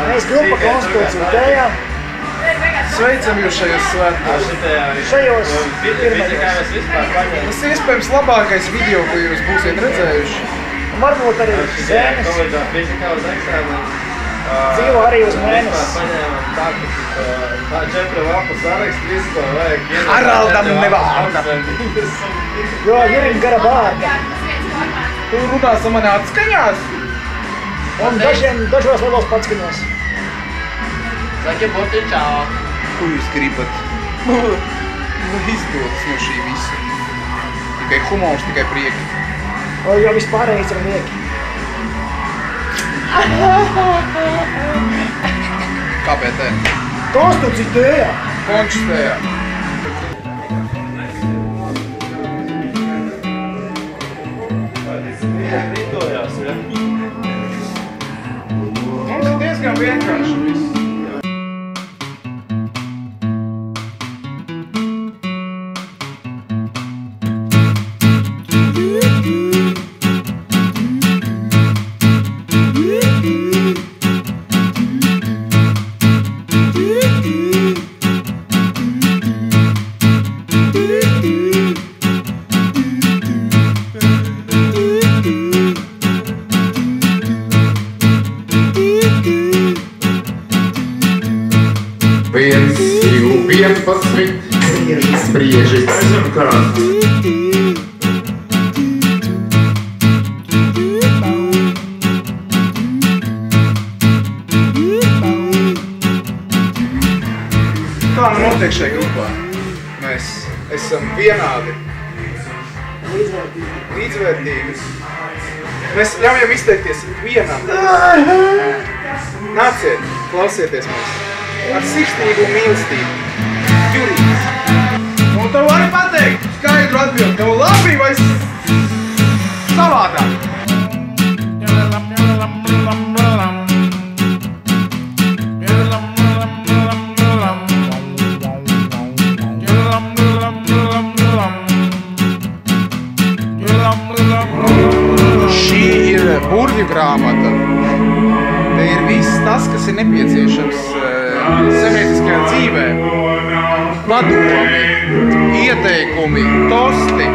Mēs grupa konstitūcija tējā. Sveicam jūs šajos svētkos. Šajos pirmajos. Tas iespējams labākais video, ko jūs būsiet redzējuši. Varbūt arī zēnes. Dzīvo arī uz mēnesi. Haraldam nevārda. Jo Jurim gara bārda. Tu runās mani atskaņās? Un dažos lielos patskaņos. Saki, būtu čau. Ko jūs gribat? Izdodas no šī visa. Tikai humors, tikai prieki. Jo vispārējais ir lieki. KBT. Konstitūcija tējā. Končstējā. Mums ir diezgan vienkārši viss. Viens, divi, 11, sprieži. Kā? Kā nu notiek šajā grupā? Mēs esam vienādi. Līdzvērtīgi. Mēs ļaujam izteikties vienam. Nāciet, klausieties mūs. Ar sirsnīgu un mīlestību. Jurīts. Un tev vari pateikt skaidru atbildi, tev labi vai savādāk? Šī ir burvju grāmata. Te ir viss tas, kas ir nepieciešams sabiedriskajā dzīvē. Padomi, ieteikumi, tosti,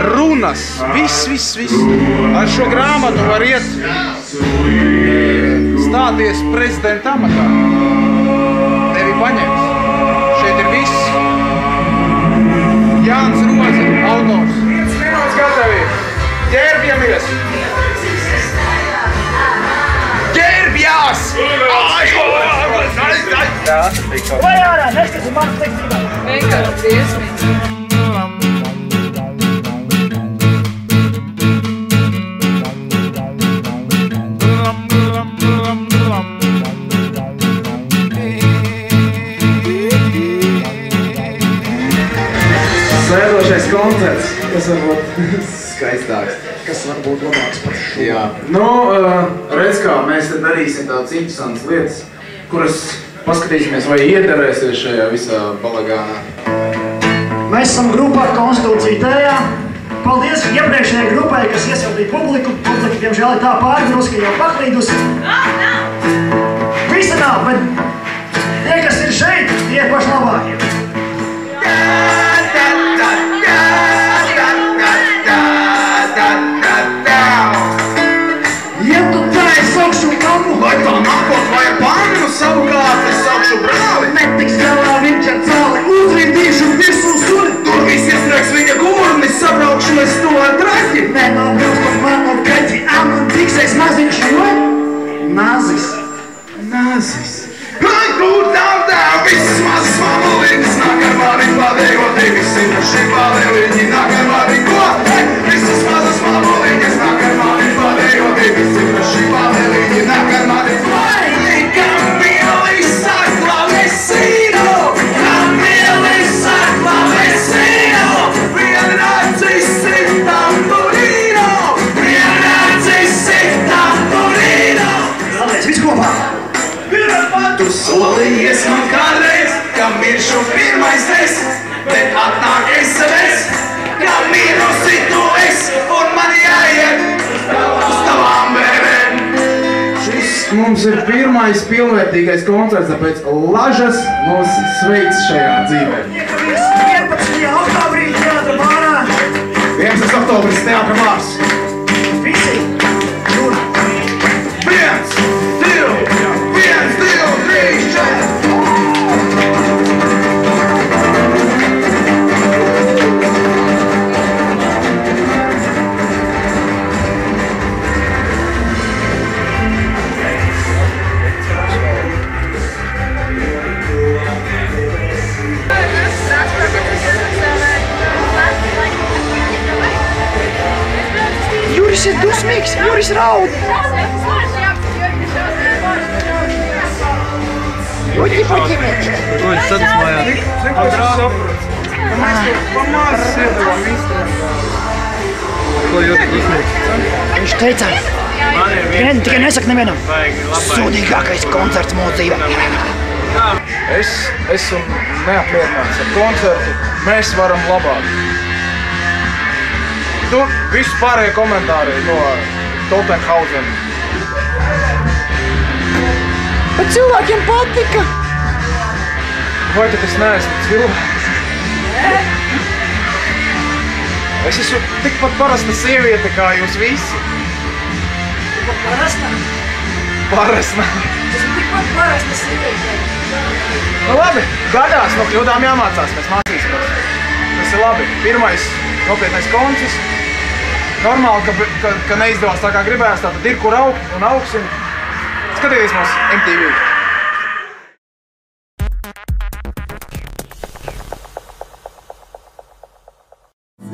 runas, viss. Ar šo grāmatu var iet stāties prezidenta amatā. Tevi paņems. Šeit ir viss. Jānis Roze, autors. Mēs gatavi. Ģērbjamies. Ģērbjās! Vai ārā, neskatās manas tekstībā. Vienkārši briesmīgs. Sēdošais koncerts, kas varbūt skaistāks. Kas var būt labāks par šo. Jā. Nu, redz kā, mēs te darīsim tādas interesantas lietas, kuras paskatīsimies, vai iederēsies šajā visā balagānā. Mēs esam grupā konstitūcija tējā. Paldies iepriekšējai grupai, kas iesildīja publiku. Publika, diemžēl, ir tā pārgrus, ka jau paklīdusi. Visa nav, bet tie, kas ir šeit, tie ir paši labākie. Ja tu tā es saukšu mammu, Vai tā nakot vai pannu, savukārt es saukšu brāli. netiks galā viņš ar cāli, uzrīdīšu visu suni. Tur viss iestrēgs viņa gurnis, sabraukšu es to ar traķi. Nenobrauc par manu kaķi, man tiksies maziņš no? Nazis. Nazis. Ai, kur tā, visas mazas mamulītes nāk ar mani padējot mums ir pirmais pilnvērtīgais koncerts, tāpēc Lažas mūs sveic šajā dzīvē. Tiekamies 11. oktobrī Teātra bārā. 11. oktobris Teātra bārs. Visi! Tur! 1, 2, 3, 4! Juris ir dusmīgs, Juris raud! Puķi! Ko viņš sadusmojās? Ko jūtas dusmīgs? Viņš teica, tikai nesaka nevienam, sūdīgākais koncerts mūsu dzīvē. Es esmu neapmierināts ar koncertu. Mēs varam labāk. Tu visu pārējie komentāri no Toltenhausen. Bet cilvēkiem patika! Vai tad es neesmu cilvēks? Es esmu tikpat parasta sieviete kā jūs visi. Parasta? Parasta. Tas ir tikpat parasta sieviete. Nu labi, gadās, no kļūdām jāmācās, mēs mācīsimies. Tas ir labi. Pirmais nopietnais koncerts. Normāli, ka neizdevās tā kā gribējās, tātad ir kur augt un augsim. Skatieties mūs MTV.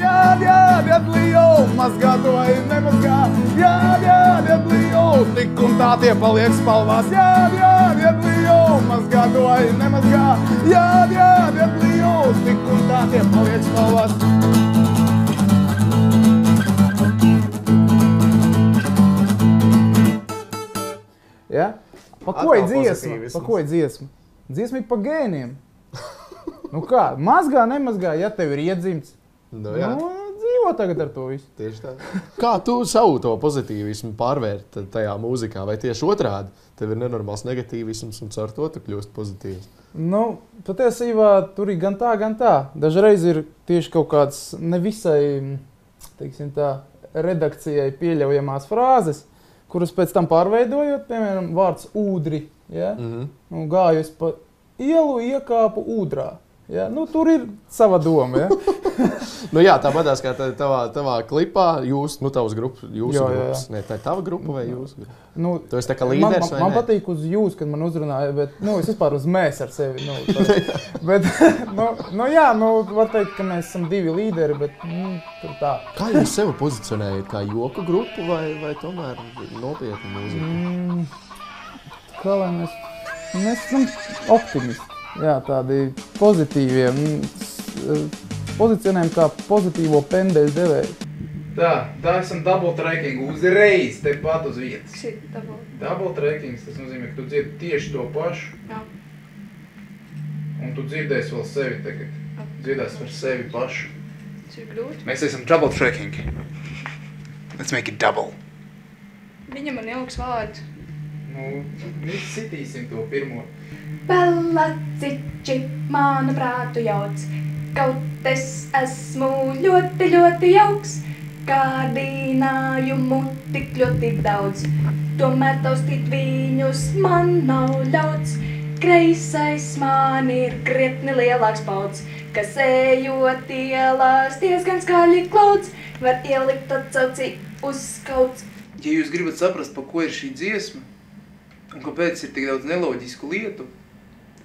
Jābiedlijo, mazgā to ir nemazgā. Jābiedlijo, tik un tā tie paliek spalvās. Jābiedlijo, mazgā to ir nemazgā. Jābiedlijo, tik un tā tie paliek spalvās. Ja? Pa ko ir dziesma? Pa ko ir dziesma? Dziesma ir pa gēniem. Nu kā, mazgā, nemazgā, ja tev ir iedzimts. Nu, jā. Nu, dzīvo tagad ar to visu. Tieši tā. Kā tu savu to pozitīvismu pārvērt tajā mūzikā? Vai tieši otrādi? Tev ir nenormāls negatīvisms un caur to tu kļūst pozitīvs? Nu, patiesībā tur ir gan tā. Dažreiz ir tieši kaut kāds nevisai, teiksim tā, redakcijai pieļaujamās frāzes, kuras pēc tam pārveidojot, piemēram, vārds ūdri, ja? Nu, gāju es pa ielu, iekāpu ūdrā. Ja? Nu, tur ir sava doma, ja? Nu jā, tā badās kā tavā klipā, tavas grupas, grupas. Ne, tā ir tava grupa vai jūsu grupa? Nu, tu esi tā kā līderis vai ne? Man patīk uz jūs, kad man uzrunāja, bet, es vispār uz mēs ar sevi, bet, var teikt, ka mēs esam divi līderi, bet, tur tā. Kā jūs sevi pozicionējat? Kā joku grupu vai tomēr nopietnu mūziku? Kā lai mēs esam optimisti, jā, tādi pozitīvie, pozicionējam kā pozitīvo pendeļu devēju. Tā esam double tracking uzreiz, tepat uz vietas. Kas ir double? Double tracking, tas nozīmē, ka tu dziedi tieši to pašu. Jā. Un tu dziedēsi vēl sevi tagad. Dziedēsi par sevi pašu. Tas ir grūti. Mēs esam double tracking. Let's make it double. Viņam ir jauks vārds. Nu, mēs sitīsim to pirmo. Palaciči, manu prātu jauc, kaut es esmu ļoti, ļoti jauks, kārdinājumu tik ļoti daudz, tomēr taustīt viņus man nav ļauts, kreisais man ir krietni lielāks pauds, kas ejot ielās diezgan skaļi klauds, var ielikt atsauci uz skauts. Ja jūs gribat saprast, pa ko ir šī dziesma, un kāpēc ir tik daudz neloģisku lietu,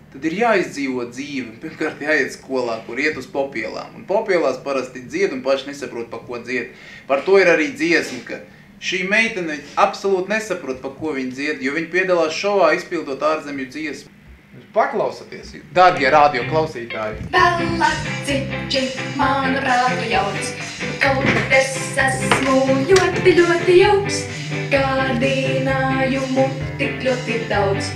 tad ir jāizdzīvo dzīve. Pirmkārt jāiet skolā, kur iet uz popielām. Un popielās parasti dzied un paši nesaprot, pa ko dzied. Par to ir arī dziesma, ka šī meitene absolūti nesaprot, pa ko viņa dzied, jo viņa piedalās šovā izpildot ārzemju dziesmu. Paklausaties, dārgie radio klausītāji. Palaciči, manu prātu jauc, kaut es esmu ļoti, ļoti jauks, kārdinājumu tik ļoti daudz,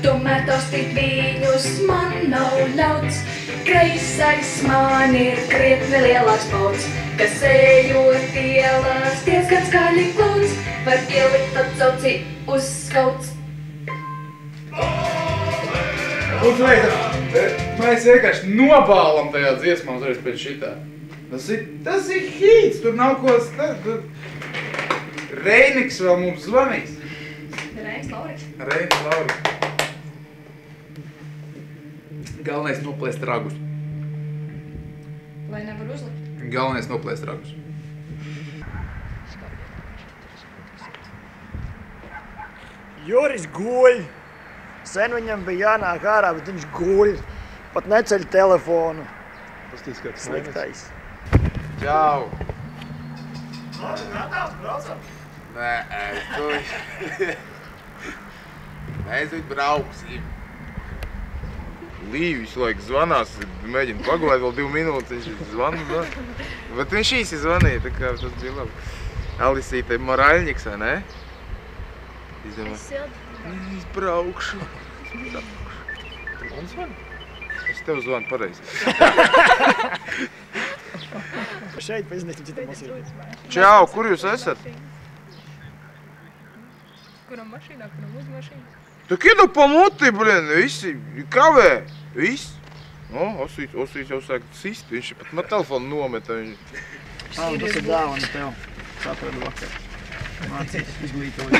tomēr taustīt viņus man nav ļauts, kreisais man ir krietni lielāks pauds, kas ejot ielās diezgan skaļi klauds, var ielikt atsauci uz skauts. Mēs vienkārši nobālam tajā dziesmā uzreiz pēc šitā. Tas ir hīts, tur nav ko... Reiniks vēl mums zvanīs. Reinis Lauriks. Reinis Lauriks. Galvenais noplēst ragus. Vai nevar uzlikt? Galvenais noplēst ragus. Juris guļ. Sen viņam bija jānāk ārā, bet viņš guļ. Pat neceļ telefonu. Pastīts, kāds Sliktais. Čau! Gatavs, braucam? Nē, mēs viņu brauksim. Līvi visu laiku zvanās, mēģina pagulēt vēl 2 minūtes, viņš zvana. Bet viņš īsi zvanīja, tā kā tas bija labi. Alisīte Moraļņiks, vai ne? Es braukšu. Un zvani? Es tev zvanu pareizi. Šeit pēc citam mums ir. Čau, kur jūs esat? Kuram mašīnā, kuram uz mašīnas? Tak idu pa muti, blin, visi kavē, viss. No, Osvīts jau sāk sist, viņš pat man telefonu nometa. Tas ir dāvana tev. Sapradu vakar. Mācīs, izglītoju.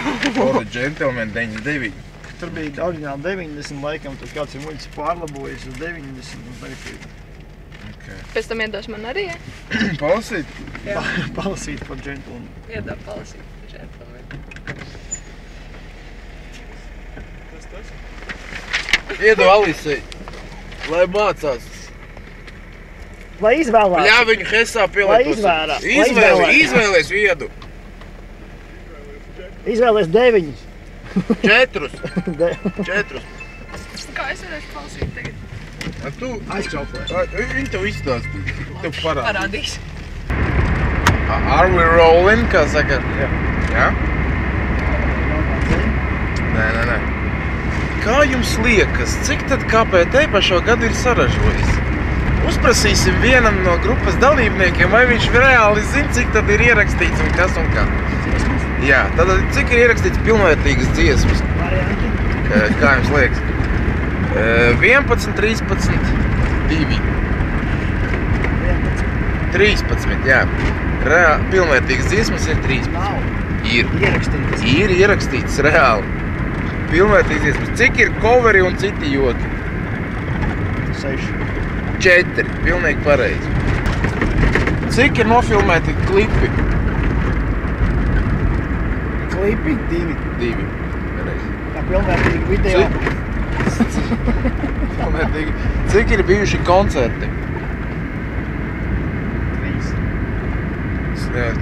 Ora Gentleman 99. Tur bija oriģināli 90 laikam, tur kāds ir muļķis pārlabojis uz 90 un tagad ir. Pēc tam iedos man arī, ja? Palasīt? Jā. Palasīt par Gentleman. Iedā palasīt par Gentleman. Iedu Alisei, lai mācās. Lai izvēlās. Ļā viņu hesā pielietos. Lai Izvēlēs viedu. Izvēlēs 9. 4. Kā es varēšu palasīt tagad? Tu aizčaupē. Viņi tev izstāstīja. Tev Parādīs. Are we rolling, kā saka? Jā? Nē. Kā jums liekas, cik tad KPT pa šo gadu ir saražojis? Uzprasīsim vienam no grupas dalībniekiem, vai viņš reāli zina, cik tad ir ierakstīts un kas un kā. Jā, tad cik ir ierakstīts pilnvērtīgas dziesmas? Varianti. Kā jums liekas? 11, 13, 2. 13, jā. Pilnvērtīgas dziesmas ir 13. Nav. Ir. Ierakstīts. Ir ierakstīts reāli. Pilnvērtīgas dziesmas. Cik ir coveri un citi joki? 6. 4. Pilnīgi pareizi. Cik ir nofilmēti klipi? Klipi 2. 2. Pareizi. Tā pilnvērtīgi video. Cik ir bijuši koncerti?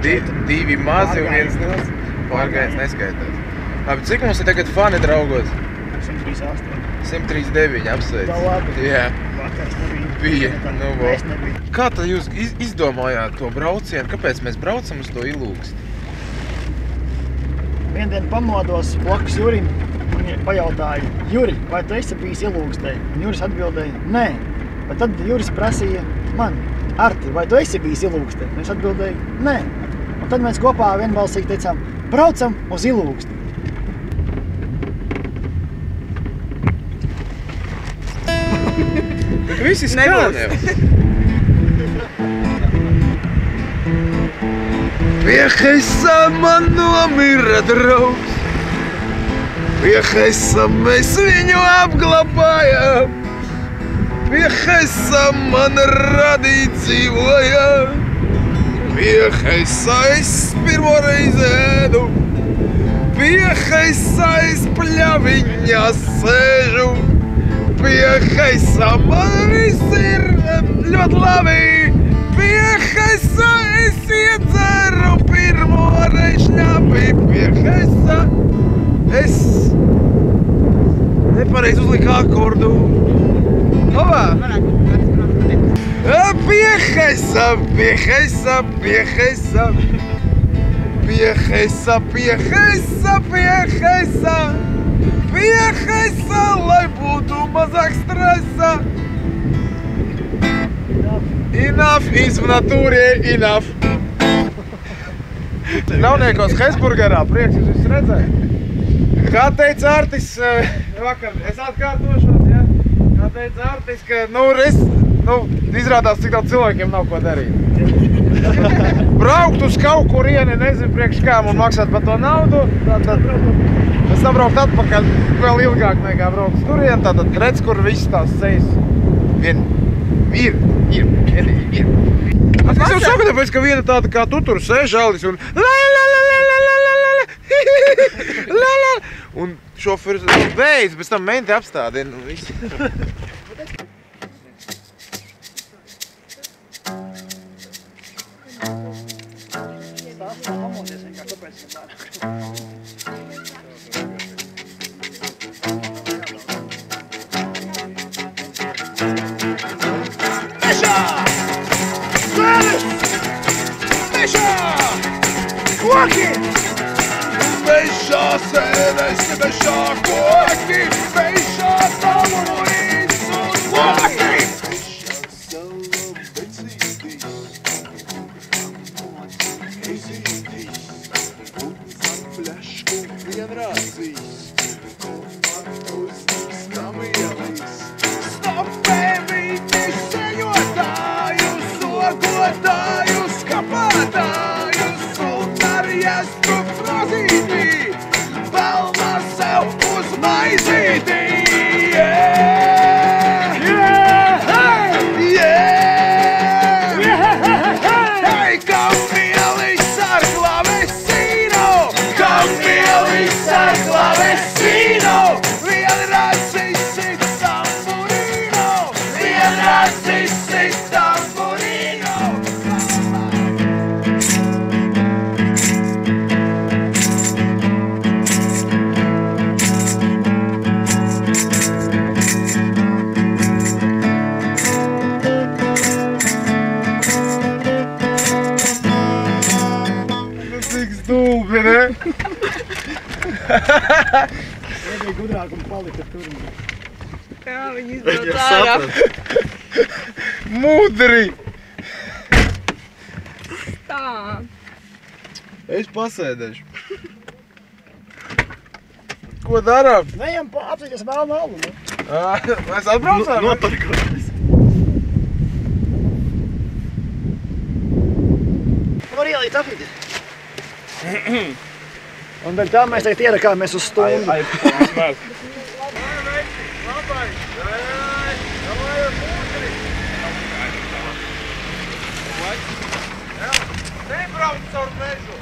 3. 2 mazi un 1 liels. Pārgājiens neskaitās. Labi, cik mums ir tagad fani draugos? 138. 139, apsveic. Tā labi. Jā. Vakars nebija. Bija. Nu, Es nebiju. kā tad jūs izdomājāt to braucienu? Kāpēc mēs braucam uz to Ilūksti? Viendien pamodos blakus Jurim un pajautāju, Juri, vai tu esi bijis Ilūkstē? Un Juris atbildēja, nē. Bet tad Juris prasīja man, Arti, vai tu esi bijis Ilūkstē? Un es atbildēju, nē. Un tad mēs kopā vienbalsīgi teicām, braucam uz Ilūksti. Bet visi skan jau. Pie Heisa man nomira draugs. Pie Heisa mēs viņu apglabājām. Pie Heisa man radī dzīvoja. Pie Heisa es pirmo reizi ēdu. Pie Heisa es pļaviņā sēžu. Pie Heisa man viss ir ļoti labi. Pie Heisa es iedzeru pirmo reišļāpi. Pie Heisa es nepareiz uzliku akordu. Labā! Pie Heisa, pie Heisa, pie Heisa. Pie Heisa, pie Heisa, pie Heisa. Pie Heisa, lai būtu mazāk stresa. Enough is v natūrie enough. Ļauniekos Hesburgerā, prieks jūs visu redzēt. Kā teica Artis vakar, es atkārtošos, ja? Kā teica Artis, ka, izrādās, cik daudz cilvēkiem nav ko darīt. Braukt uz kaut kurieni, nezinu priekš kām un maksāt par to naudu, tad pēc tam braukt atpakaļ vēl ilgāk nekā braukt uz turieni, tātad redz, kur viss tās ceļas ir. Es jau saku, tāpēc, ka viena tāda kā tu tur sēž Alis un un šoferis beidz, pēc tam menti apstādina un viss. Koki! Mežā sēnes, mežā koki! Mežā taluris un koki! Mežā sala becītis, eizītis, putns ar flešku vienrādzīs, uzņīs kamielis, stopēvītis seņotājus, ogotājus, kapātājus, sultāriestu frozītī, pelnā sev uz maizītī. Hei, kamielis ar klavesīnu, kamielis ar klavesīnu, vienrādzis sit tamburīnu, vienrādzis sit tamburīnu. Cik stulbi, ne? Nebija gudrāk un palika tur. Jā, viņi izbrauc ārā. Mudri! Tā. Es pasēdēšu. Ko darām? Nejam apsīties melnu alu, ne? Mēs atbraucām? Noparkoties. Var ielīt apīties. Un dēļ tā mēs tagad ierakāmies uz stundu. Nebrauc caur mežu.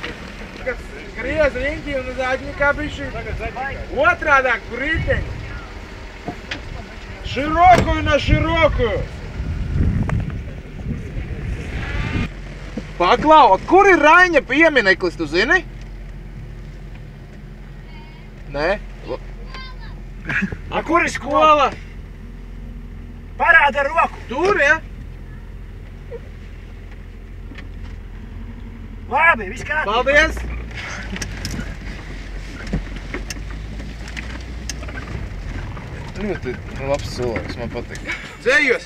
Kad griez riņķi un zaļņikā bišķi. Otrādāk, kur rīteņi. Širokую na širokую. Paklau, kur ir Raiņa piemineklis, tu zini? Nē? A kur ir skola? Parāda roku. Tur, ja? Labi, viss kārtībā. Paldies! Ļoti labs cilvēks, man patīk. Dzējos!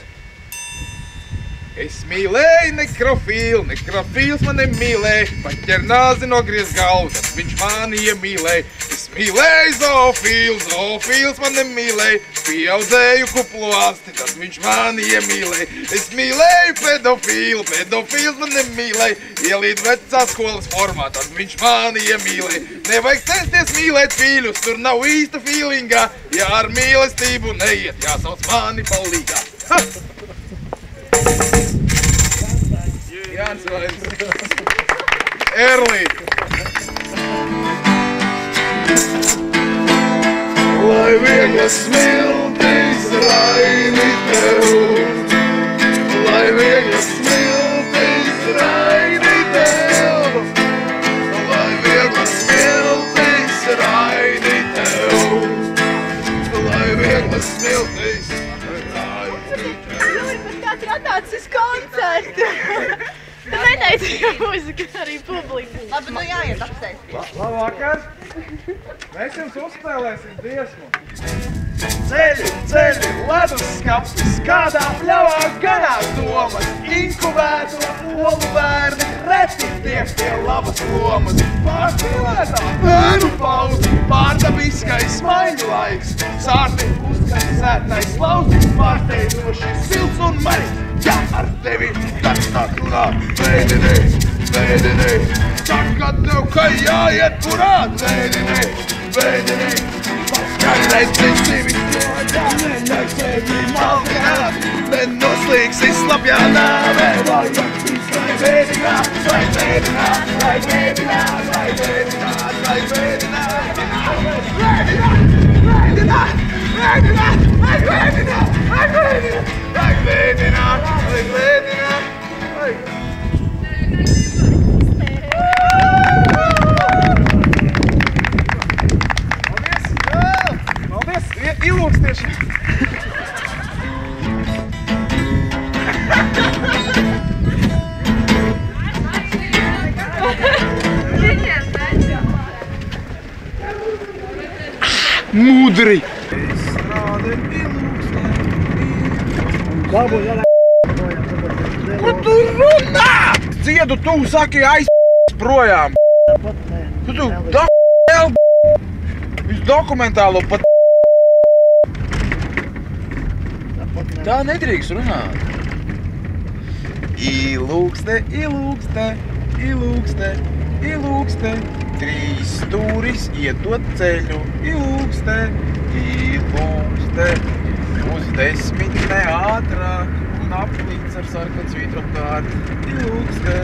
Es mīlēju nekrofīlu, nekrofīls man nemīlēja, paķer nāzi nogriez galvu, tad viņš mani iemīlēja. Es mīlēju zoofīlu, zoofīls man nemīlēja, pieaudzēju kuplu asti, tad viņš mani iemīlēja. Es mīlēju pedofīlu, pedofīls man nemīlēja, ielīt vecā skolas formā, tad viņš mani iemīlēja. Nevajag censties mīlēt fīļus, tur nav īsta fīlingā, ja ar mīlestību neiet, jāsauc mani palīgā. Ha! Jānis Vairs. Erlī. Lai vieglas smiltis raini tev, lai vieglas smiltis raini tev, lai vieglas smiltis raini tev, lai vieglas smiltis raini tev. Jūri, bet kāds ir atnācis uz koncertu? Tu neteici, ka mūzika arī publika. Labi, nu jāiet apsēsties. Labvakar! Mēs jums uzspēlēsim dziesmu. Ceļi, ceļi, leduskapis, kādā pļavā ganās domas, inkubētu olu bērni, reti tiek pie labas lomas. Pārspīlētā bērnu pauze, pārdabiska Sākais maiņu laiks, sārti uzskats sētais laucis, pārsteidzoši silts un maļs. Ja ar tevi tad nāk runā, vēdinē, saka tev, ka jāiet purāt, vēdinē, paskaļredzi zivi, lai sevi maldināt, nenoslīgsi slapjā nāvē, lai vēdināt, Paldies! Ilūkstieši! Mudri! Ko tu runā? Dziedu tu saki projām. Tu visu dokumentālo pat. Tā nedrīkst runāt. Ilūkste, trīs stūris iedot ceļu. Ilūkste, uz 10 ne ātrāk un aplīts ar sarkanu svītrom kārtu. Ilūkste,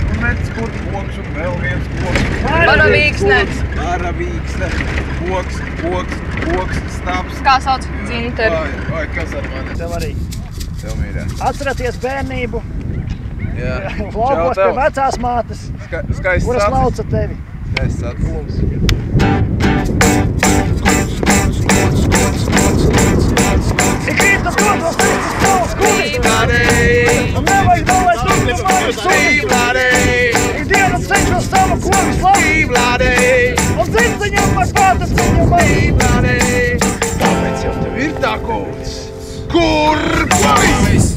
un redz kur koks un vēl viens koks. Varavīksne, koks, snaps. Kā sauc? Dzinteri. Vai, kas ar mani? Tev arī. Tev mīļā. Atceraties bērnību. Jā. Laukos pie vecās mātes, kuras lauca tevi. Skaists acis. Ik krītas kodros, teicis pols kulis. Un nevajag dolēt tu manis sulis. Ik dienu cenšos savu kovi slavu. Un dzinciņam var pārtas ciņam arī. Tāpēc jau tev ir tā kovis. Kur kovis?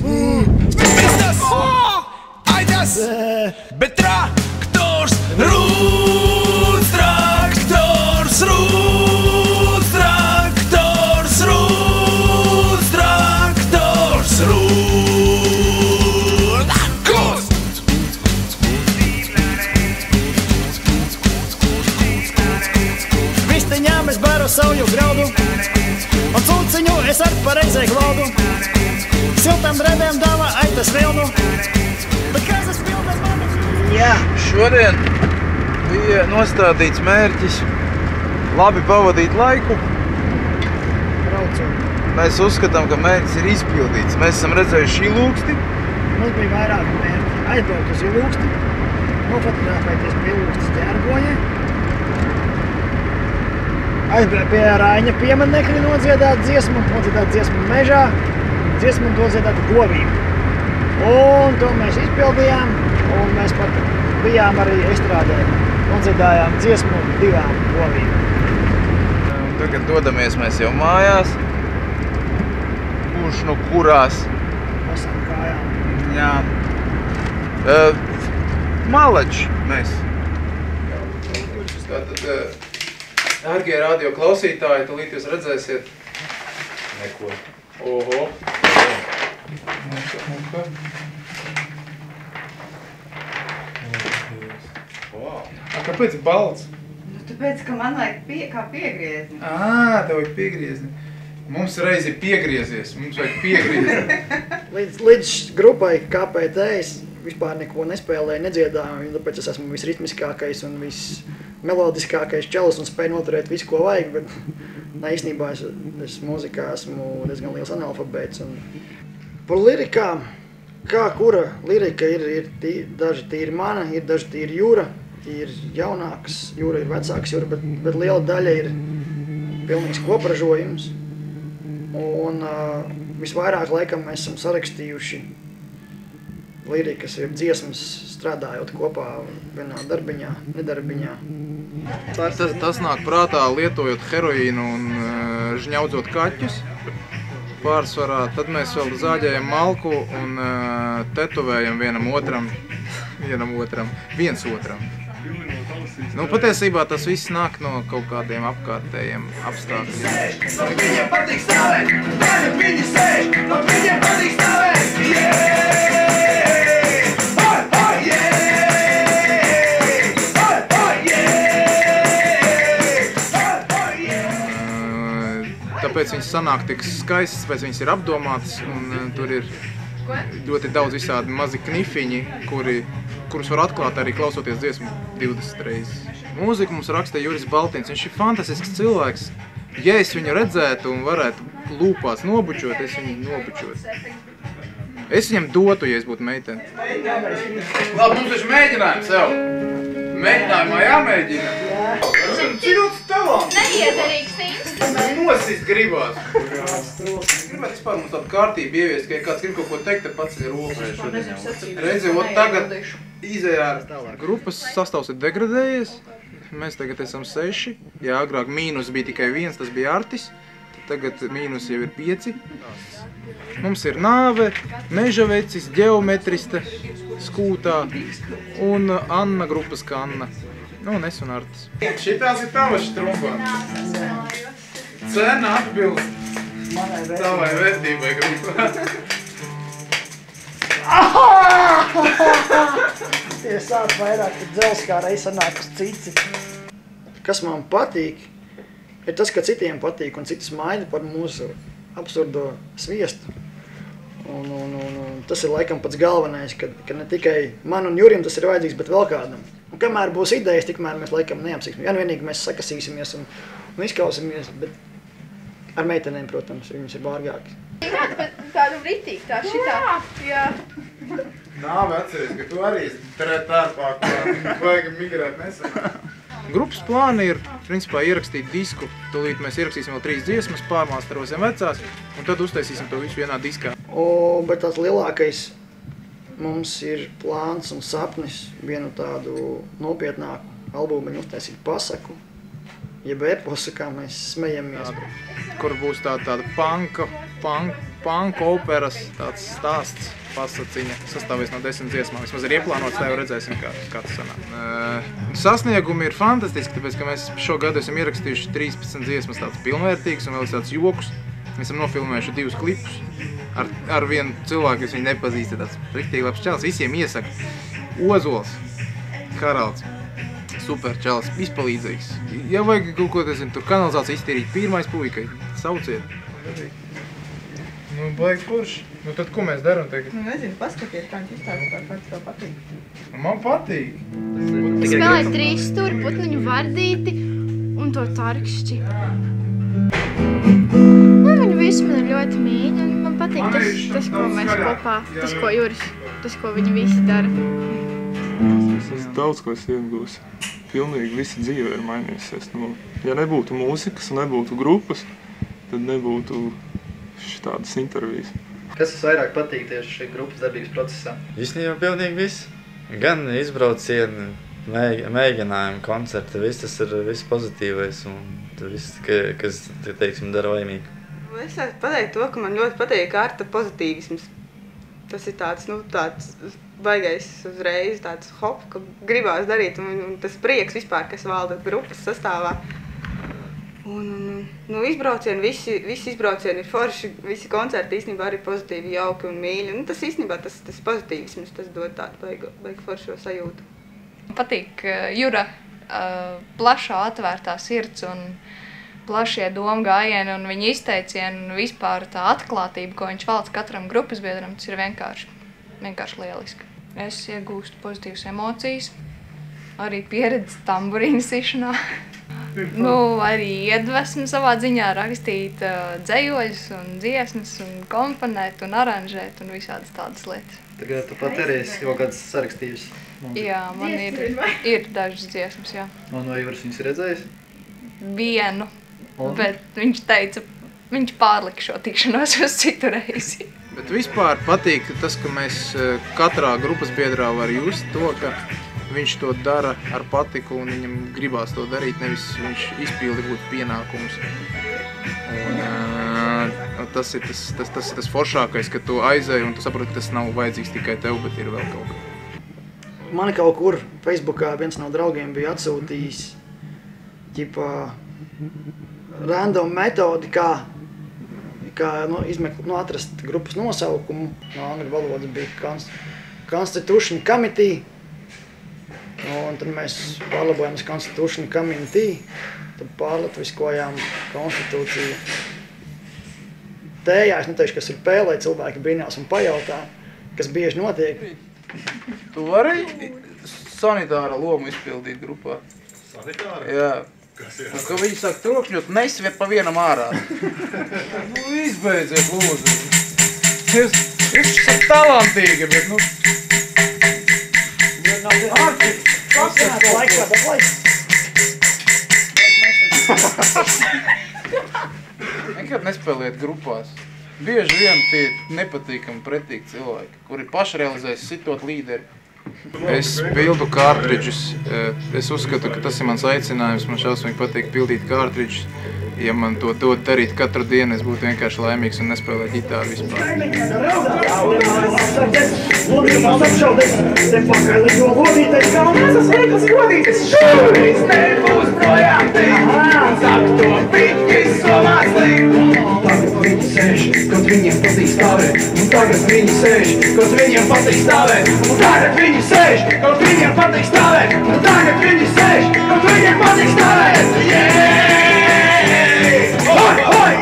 Bet traktors rūd, traktors rūd, traktors rūd, traktors rūd. Kost! Vistiņām es baru sauju graudu, un cūciņu es ar pareizai glaudu. Siltam drēbēm dāvā aitas vilnu. Jā, šodien bija nostādīts mērķis labi pavadīt laiku. Braucot. Mēs uzskatām, ka mērķis ir izpildīts. Mēs esam redzējuši Ilūksti. Mums bija vairāk mērķi. Aizbraukt uz Ilūksti, nofotografēties pie Ilūkstes ģērboņa. Aizbraukt pie Raiņa pieminekļa nodziedāt dziesmu mežā, dziesmu nodziedāt govīm. Un to mēs izpildījām, un mēs pat bijām arī estrādē. Nodziedājām dziesmu 2 govīm. Tagad dodamies mēs jau mājās. Kurš nu kurās? Esam kājām. Jā. Malači mēs. Tātad, dārgie radio klausītāji, tūlīt jūs redzēsiet neko. Oho. Wow. Kāpēc ir balts? Nu, tāpēc, ka man vajag kā piegriezni. Tev vajag piegriezni. Mums reiz ir piegriezies, mums vajag piegriezni. Līdz grupai KPT es vispār neko nespēlēju, nedziedāju, tāpēc es esmu visritmiskākais un vismelodiskākais čelis un spēju noturēt visu, ko vajag, bet īstenībā es mūzikā esmu diezgan liels analfabēts. Par lirikām, kā kura lirika ir daži tīri mana, ir daži tīri Jūra, ir jaunāks Jūra, ir vecāks Jūra, bet liela daļa ir pilnīgs kopražojums. Un visvairāk laikam mēs esam sarakstījuši lirikas, jeb dziesmas strādājot kopā vienā darbiņā, nedarbiņā. Tas nāk prātā lietojot heroīnu un žņaudzot kaķus pārsvarā. Tad mēs vēl zāģējam malku un tetovējam viens otram. Nu, patiesībā tas viss nāk no kaut kādiem apkārtējiem apstākļiem. Viņiem patīk stāvēt, tagad viņi sēž, viņiem patīk stāvēt, Tāpēc viņas sanāk tik skaistas, tāpēc viņas ir apdomātas, un tur ir ļoti daudz visādi mazi knifiņi, kurus var atklāt arī klausoties dziesmu 20 reizes. Mūziku mums raksta Juris Baltins, viņš ir fantastisks cilvēks. Ja es viņu redzētu un varētu lūpās nobučot, es viņu nobučotu. Es viņam dotu, ja es būtu meitene. Labi, mums taču mēģinājums sev. Mēģinājumā jāmēģina. Cik daudz talants? Neiederīgs instruments. Nosist gribās. Gribētu vispār mums tādu kārtību ieviest, ka ja kāds grib kaut ko teikt, tad pats ir rokas. Redzi, tagad izējā grupas sastāvs ir degradējies. Mēs tagad esam 6. Ja agrāk mīnus bija tikai 1, tas bija Artis. Tagad mīnus jau ir 5. Mums ir Nāve, Mežavecis, Ģeometriste, Skūtā un Anna grupas kā Anna. Nu, un es un Artis. Šitās ir tavas trumpātas. Cena atbilst tavai vērtībai grupā. Tie sāc vairāk dzels kā reiz sanāk uz cici. Kas man patīk, ir tas, ka citiem patīk un citus maina par mūsu absurdo sviestu. Un tas ir laikam pats galvenais, ka ne tikai man un Jurim tas ir vajadzīgs, bet vēl kādam. Un kamēr būs idejas, tikmēr mēs laikam neapsīksim. Ja vienīgi mēs sakasīsimies un izkausimies, bet ar meitenēm, protams, viņas ir vārgāki. Tādu ritīgi, tā šitā. Jā. Nāve atceries, ka tu arī turēt tārpā, ko vajag migrēt nesanāk. Grupas plāni ir, principā, ierakstīt disku. Tūlīt mēs ierakstīsim vēl 3 dziesmas, pārmāstarosim vecās, un tad uztaisīsim to visu vienā diskā. Bet tās lielākais mums ir plāns un sapnis vienu tādu nopietnāku albumiņu uztaisīt pasaku, jeb eposu, kā mēs smejamies. Kur būs tāda panka operas tāds stāsts, pasaciņa, sastāvies no 10 dziesmām. Vismaz ir ieplānots, tā jau redzēsim, kā tas sanāk. Sasniegumi ir fantastiski, tāpēc, ka mēs šo gadu esam ierakstījuši 13 dziesmas tāds pilnvērtīgs un vēl tāds jokus. Mēs esam nofilmējuši 2 klipus ar vienu cilvēku, kas viņu nepazīst, tāds riktīgi labs čels. Visiem iesaka Ozols, Haralds, super čels, izpalīdzīgs. Ja vajag kaut ko, tur kanalizāciju iztīrīt, pirmais puikai, sauciet. Nu, baigi forši. Nu, tad ko mēs daram tagad? Nu, nezinu, paskatiet, kā viņš izstāsta, kāds tev patīk. Man patīk. Spēlēt 3 stūri, putniņu vardīti un to tarkšķi. Viņu visi man ir ļoti mīļi un man patīk tas, ko mēs kopā, tas, ko Juris, tas, ko viņi visi dara. Es daudz ko esmu iegūs. Pilnīgi visa dzīve ir mainījusies. Ja nebūtu mūzikas un nebūtu grupas, tad nebūtu tādas intervijas. Kas vairāk patīk tieši šī grupas darbības procesā? Īstenībā pilnīgi viss. Gan izbraucieni, mēģinājumi, koncerti, viss tas ir viss pozitīvais un viss, kas, teiksim, dara laimīgi. Es pateiktu to, ka man ļoti patīk Arta pozitīvisms. Tas ir tāds, tāds baigais uzreiz, tāds hop, ka gribās darīt un tas prieks vispār, kas valda grupas sastāvā. Izbraucieni, visi izbraucieni ir forši, visi koncerti īstenībā arī pozitīvi, jauki un mīļi. Tas īstenībā tas pozitīvisms, tas dod tādu baigi foršo sajūtu. Patīk Jura plašā atvērtā sirds un plašie domu gājieni un viņa izteicieni un vispār tā atklātība, ko viņš valc katram grupas biedram, tas ir vienkārši lieliski. Es iegūstu pozitīvas emocijas, arī pieredzi tamburīnu sišanā. Arī iedvesmu savā ziņā rakstīt dzejoļus un dziesmas un komponēt un aranžēt un visādas tādas lietas. Tagad tu pat arī esi kaut kādas sarakstījusi? Jā, man ir dažas dziesmas, jā. Un vai Juris viņas redzējis? Vienu, bet viņš teica, viņš pārlika šo tikšanos uz citu reizi. Bet vispār patīk tas, ka mēs katrā grupas biedrā var just to, ka viņš to dara ar patiku un viņam gribās to darīt, nevis viņš izpildi būtu pienākumus. Tas ir tas foršākais, ka tu aizēji un tu saproti, ka tas nav vajadzīgs tikai tev, bet ir vēl kaut kā. man kaut kur Facebookā viens no draugiem bija atsūtījis ģipā random metodi, kā atrast grupas nosaukumu. No angļu valodas bija Constitution Committee. Un tad mēs pārlabojam uz Constitution Committee. Tad pārlatviskojām konstitūciju. Tējā, es neteikšu, kas ir P, lai cilvēki brīnās un pajautā, kas bieži notiek. Tu vari sanitāra lomu izpildīt grupā? Sanitāra? Jā. Kas ir? Un, ka viņi sāk trokšņot, nesviet pa vienam ārā. Izbeidziet, lūdzu. Jūs esat talantīgi, bet Nekad nespēliet grupās. Bieži vien tie nepatīkami pretīgi cilvēki, kuri pašrealizēs sitot līderi. Es pildu kārtridžus. Es uzskatu, ka tas ir mans aicinājums. Man šausmīgi patīk pildīt kārtridžus. Ja man to dod darīt katru dienu, es būtu vienkārši laimīgs un nespēlēt ģitāru vispār. Šoreiz nebūs projām tev, saka to piķi somās līm. Tagad viņi sēž, kaut viņiem patīk stāvēt, un tagad viņi sēž, kaut viņiem patīk stāvēt, un tagad viņi sēž, kaut viņiem patīk stāvēt, un tagad viņi sēž, kaut viņiem patīk stāvēt. Hoi, hoi,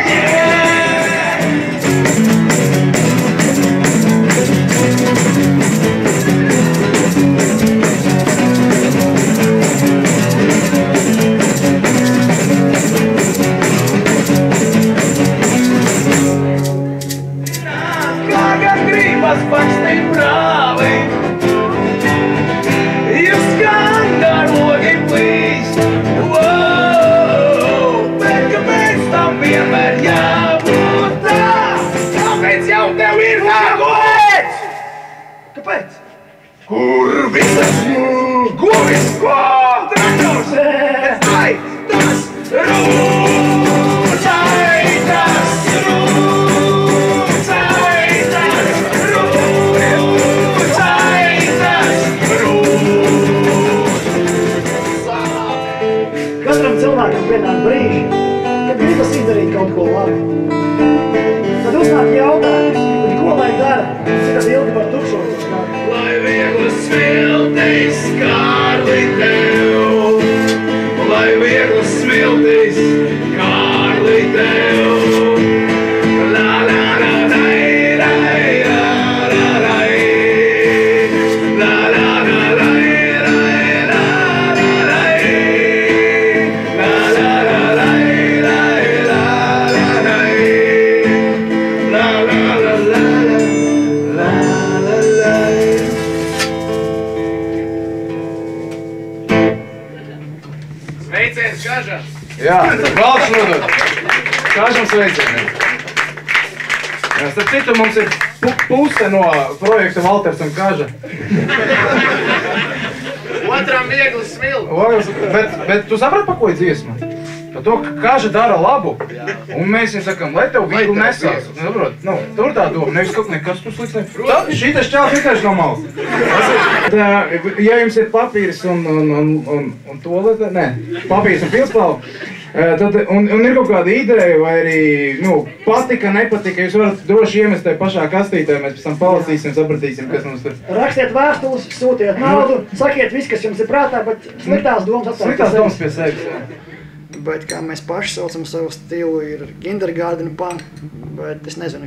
Kā gribas pakstīt brāli, jūs gan garlogi plīst. Bet kāpēc tam vienmēr jābūt tā? Kāpēc jau tev ir jābūt? Kāpēc? Kur visas govis, ko traktors? Ai, tas rūc, ai, tas rūc, ai, tas rūc, ai, tas rūc. Katram cilvēkam pienāk brīži, kad gribas izdarīt kaut ko labu. Tad uznāk jautājums, ko lai dara, cik tad ilgi var tukšot uz kādu. Lai viegli smiltis Kārli tev, lai viegli smiltis Kārli tev. La la la lai, lai, la la lai, la la la lai, lai, la la lai, la la la lai, lai, la la lai, la la la la la la lai. Sveiciens, Kaža! Jā, valsts nodod. Kažam sveicieniem. Starp citu, mums ir puse no projekta Valters un Kaža. Otram viegli smilti. Bet tu saprati, pa ko ir dziesma? Par to, ka Kaža dara labu, un mēs viņam sakam, lai tev viegli nesās. Tur tā doma, nevis kaut nekas tu slikts ne. Tad šitas čāls vienkārši no malas. Ja jums ir papīrs un tolete, ne, papīrs un pilspalva, un ir kaut kāda ideja vai arī, patika, nepatika, jūs varat droši iemest tai pašā kastītē, mēs pēc tam palasīsim, sapratīsim, kas mums tur. Rakstiet vēstules, sūtiet naudu, sakiet viss, kas jums ir prātā, bet sliktās domas atstājiet. Sliktās domas pie sevis, jā. Bet kā mēs paši saucam savu stilu, ir kindergarten punk, bet es nezinu,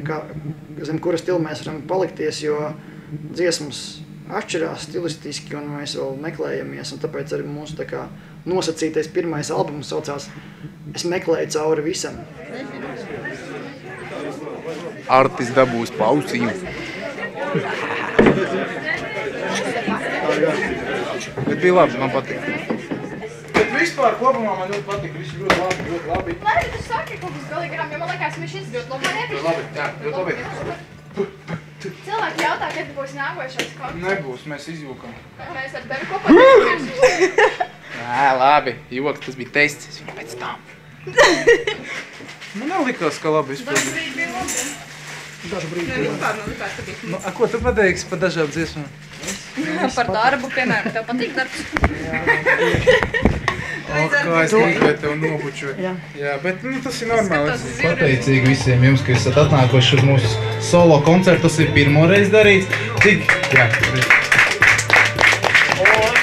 zem kura stilu mēs varam palikties, jo dziesmas atšķirās stilistiski un mēs vēl meklējamies, un tāpēc arī mūsu tā kā nosacītais pirmais albums saucās Es meklēju cauri visam. Artis dabūs pausību. Bet bija labi, man patīk. Bet vispār kopumā man ļoti patīk, visi ļoti labi. Lai tu saki kaut kas galīgi garām, jo man liekas, mēs šis ļoti labi nepišķi. Labi, jā, ļoti labi. Cilvēki jautā, kad būs nākošais koncerts. Nebūs, mēs izjūkam. Mēs ar tevi kopā nepiešķi. Nē, labi, joks, tas bija tests, es viņu pēc tam. Man nelikās, ka labi vispār. Dažu brīdi bija labi. Dažu brīdi bija labi. Vispār, ka bija. Ko tu pateiksi par dažām dziesmām? Par darbu, piemēram, tev patīk darbs? Kā es gribēju tev nobučot. Jā, bet tas ir normāli. Pateicīgi visiem jums, ka esat atnākuši uz mūsu solo koncertu. Tas ir pirmo reizi darīts. Cik? Jā.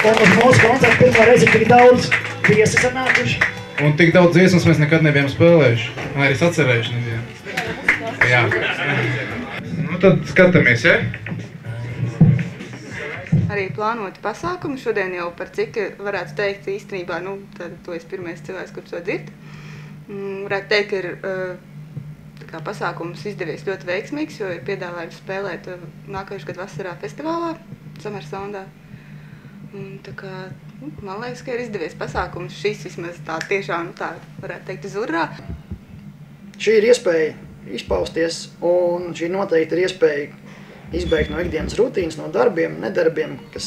Un uz mūsu koncertu pirmo reizi ir tik daudz viesi sanākuši. Un tik daudz dziesmas mēs nekad nebijām spēlējuši. Arī sacerējuši nebijām. Jā. Nu tad skatāmies, ja? Arī plānoti pasākumi. Šodien jau par cik varētu teikt īstenībā, tad to es pirmais cilvēks, kurš to dzird. Varētu teikt, ka ir pasākums izdevies ļoti veiksmīgs, jo ir piedāvājums spēlēt nākojuši gadu vasarā festivālā, Summer Soundā. Man liekas, ka ir izdevies pasākums. Šis vismaz tā tiešām, varētu teikt, uz urrā. Šī ir iespēja izpausties, un šī noteikti ir iespēja izbeigt no ikdienas rutīnas, no darbiem, nedarbiem, kas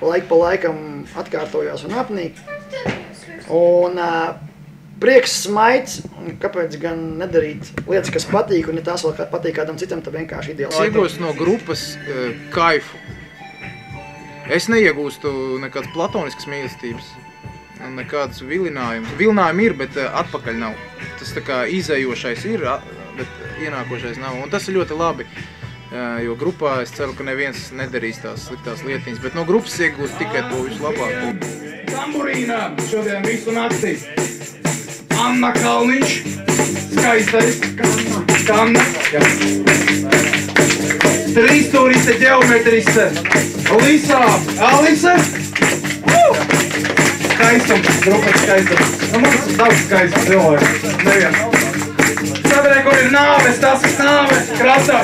laiku pa laikam atkārtojās un apnīk. Un prieks, smaids, un kāpēc gan nedarīt lietas, kas patīk, un ja tās vēl patīk kādam citam, tad vienkārši ideāls. Iegūst no grupas kaifu. Es neiegūstu nekādas platoniskas mīlestības, nekādas vilinājumus. Vilinājumi ir, bet atpakaļ nav. Tas tā kā izējošais ir, bet ienākošais nav. Un tas ir ļoti labi. Jo grupā es ceru, ka neviens nedarīs tās sliktās lietiņas, bet no grupas iegūst tikai to vislabāko. Tamburīnā šodien visu nakti. Anna Kalniņš, skaistais. Kanna. Trīstūriste, ģeometriste. Lisa, Alise. Skaistums, grupas skaistums. Mums daudz skaistums cilvēku. Neviens. Sadarē, kur ir nāves, tas ir nāve. Krata.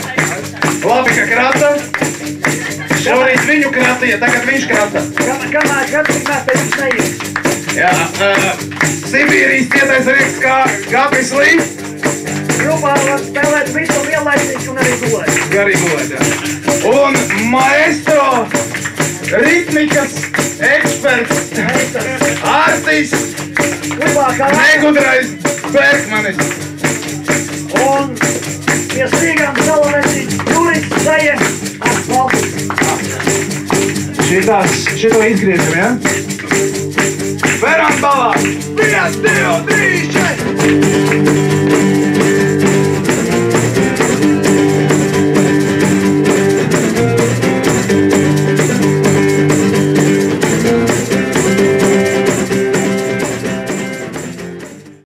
Labi, ka krata. Šorīt viņu kratīja, tagad viņš krata. Kamēr tikmēr pēc viņš neies. Jā, Sibīrijas cietais rieks kā Gabis Lī. Grupā var spēlēt visu vienlaicīgi un arī gulēt. Arī gulēt, jā. Un maestro, ritmikas eksperts, artists, negudrais Bergmanis. Un pie stīgām salamēsī Juris Zaje atbalsts. Šito izgriežam, ja? Veram balā! 1, 2, 3, 4!